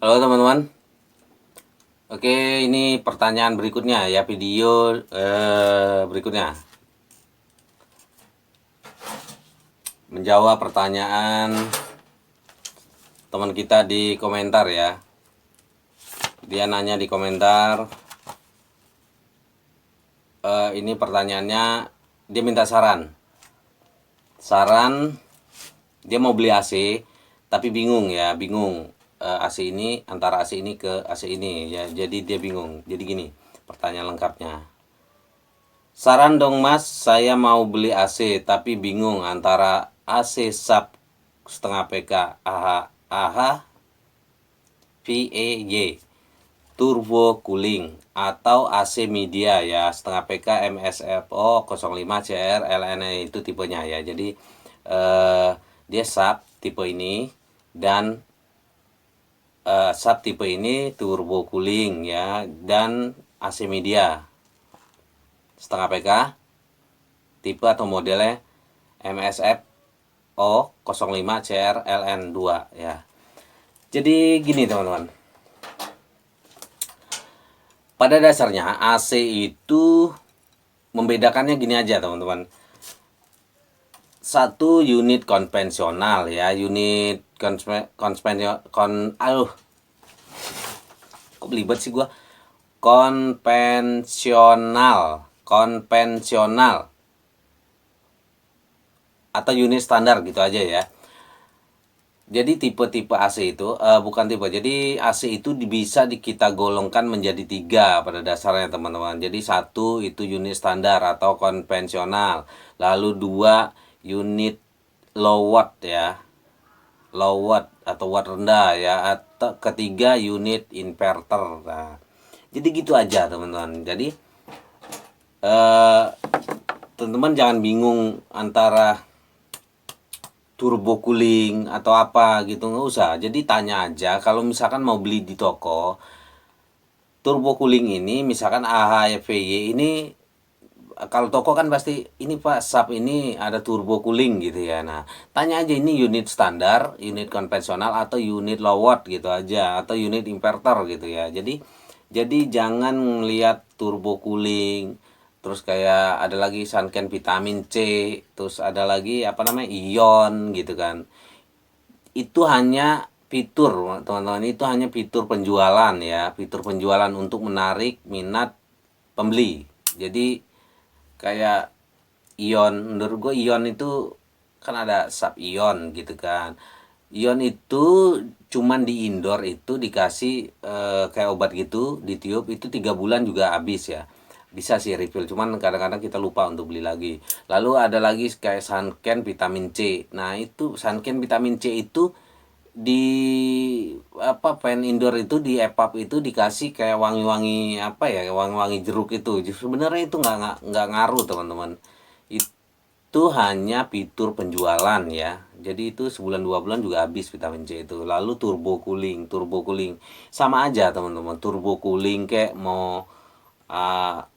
Halo teman-teman. Oke, ini pertanyaan berikutnya ya, video berikutnya. Menjawab pertanyaan teman kita di komentar ya. Dia nanya di komentar, ini pertanyaannya, dia minta saran. Dia mau beli AC tapi bingung ya, AC ini antara AC ini ke AC ini ya. Jadi dia bingung. Jadi gini, pertanyaan lengkapnya. Saran dong mas, saya mau beli AC tapi bingung antara AC sub setengah PK AH VAY turbo cooling atau AC media ya setengah PK MSFO 05 CR LN itu tipenya ya. Jadi dia sub tipe ini dan sub tipe ini turbo cooling ya, dan AC media setengah PK tipe atau modelnya MSF O05 CR LN2 ya. Jadi gini teman-teman, pada dasarnya AC itu membedakannya gini aja teman-teman. Satu unit konvensional ya, unit konvensional kok belibet sih gua, konvensional atau unit standar gitu aja ya. Jadi tipe-tipe AC itu bukan tipe. Jadi AC itu bisa kita golongkan menjadi 3 pada dasarnya teman-teman. Jadi satu itu unit standar atau konvensional. Lalu 2 unit low watt ya. Low watt atau watt rendah ya. Atau ketiga unit inverter. Nah, jadi gitu aja teman-teman. Jadi teman-teman jangan bingung antara turbo cooling atau apa gitu, nggak usah. Jadi tanya aja, kalau misalkan mau beli di toko turbo cooling ini misalkan AHFY ini, kalau toko kan pasti ini pak sub ini ada turbo cooling gitu ya. Nah tanya aja ini unit standar, unit konvensional atau unit low watt gitu aja, atau unit inverter gitu ya. Jadi jangan lihat turbo cooling terus kayak ada lagi Sunken vitamin C, terus ada lagi apa namanya ion gitu kan. Itu hanya fitur teman-teman, itu hanya fitur penjualan ya, fitur penjualan untuk menarik minat pembeli. Jadi kayak ion, menurut gue ion itu kan ada sub ion gitu kan. Ion itu cuman di indoor itu dikasih kayak obat gitu, ditiup itu 3 bulan juga habis ya. Bisa sih refill, cuman kadang-kadang kita lupa untuk beli lagi. Lalu ada lagi kayak Sunken vitamin C. Nah itu Sunken vitamin C itu di apa pen indoor itu di EPUB itu dikasih kayak wangi-wangi apa ya, wangi-wangi jeruk itu. Sebenarnya itu nggak ngaruh teman-teman. Itu hanya fitur penjualan ya. Jadi itu sebulan 2 bulan juga habis vitamin C itu. Lalu turbo cooling sama aja teman-teman. Turbo cooling kayak mau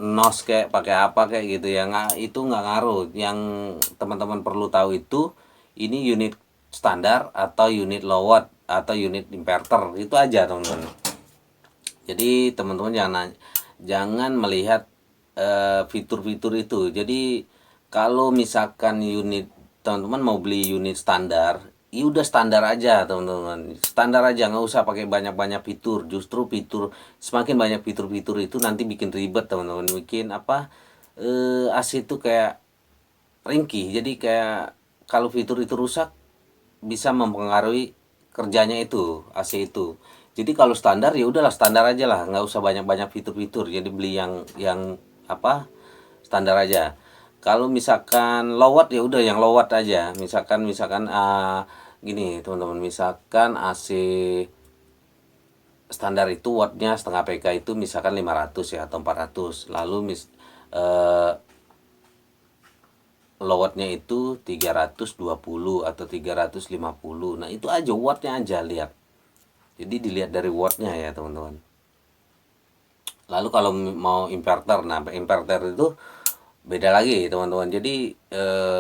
nos kayak pakai apa kayak gitu ya, nggak, itu nggak ngaruh. Yang teman-teman perlu tahu itu ini unit standar atau unit low watt atau unit inverter, itu aja teman-teman. Jadi teman-teman jangan melihat fitur-fitur itu. Jadi kalau misalkan unit teman-teman mau beli unit standar, ya udah standar aja teman-teman, standar aja, nggak usah pakai banyak-banyak fitur. Justru semakin banyak fitur-fitur itu nanti bikin ribet teman-teman, bikin apa AC itu kayak ringkih. Jadi kayak kalau fitur itu rusak bisa mempengaruhi kerjanya itu AC itu. Jadi kalau standar ya udahlah standar aja lah, nggak usah banyak-banyak fitur-fitur. Jadi beli yang apa standar aja. Kalau misalkan low watt ya udah yang low watt aja. Misalkan gini teman-teman, misalkan AC standar itu wattnya setengah PK itu misalkan 500 ya atau 400. Lalu low wattnya itu 320 atau 350. Nah itu aja wattnya aja lihat. Jadi dilihat dari wattnya ya teman-teman. Lalu kalau mau inverter, nah inverter itu beda lagi teman-teman. Jadi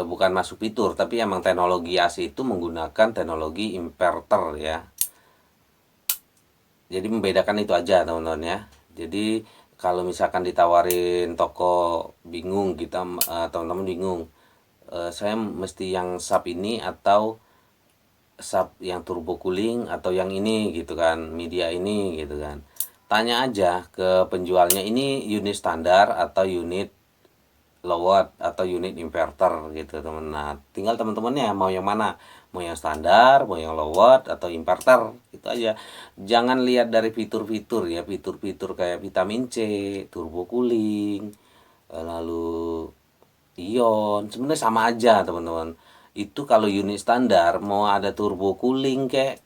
bukan masuk fitur, tapi emang teknologi AC itu menggunakan teknologi inverter ya. Jadi membedakan itu aja teman-teman ya. Jadi kalau misalkan ditawarin toko bingung kita, teman-teman bingung, saya mesti yang sub ini atau sub yang turbo cooling atau yang ini gitu kan, media ini gitu kan. Tanya aja ke penjualnya, ini unit standar atau unit low watt atau unit inverter gitu teman. Nah, tinggal teman-temannya mau yang mana, mau yang standar, mau yang low watt atau inverter, itu aja. Jangan lihat dari fitur-fitur ya, fitur-fitur kayak vitamin C, turbo cooling, lalu ion, sebenarnya sama aja teman-teman. Itu kalau unit standar mau ada turbo cooling kayak,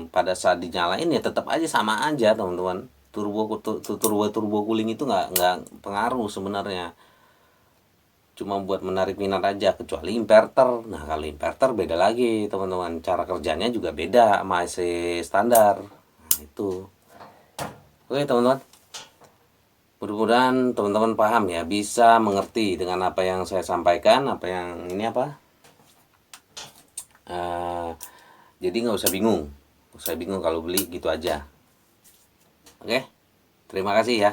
pada saat dinyalain ya tetap aja sama aja teman-teman. Turbo cooling itu nggak pengaruh sebenarnya, cuma buat menarik minat aja, kecuali inverter. Nah, kalau inverter beda lagi teman-teman, cara kerjanya juga beda sama AC standar. Nah, itu. Oke teman-teman, mudah-mudahan teman-teman paham ya, bisa mengerti dengan apa yang saya sampaikan, apa yang ini apa. Eh, jadi nggak usah bingung, nggak usah bingung kalau beli gitu aja. Oke, terima kasih ya.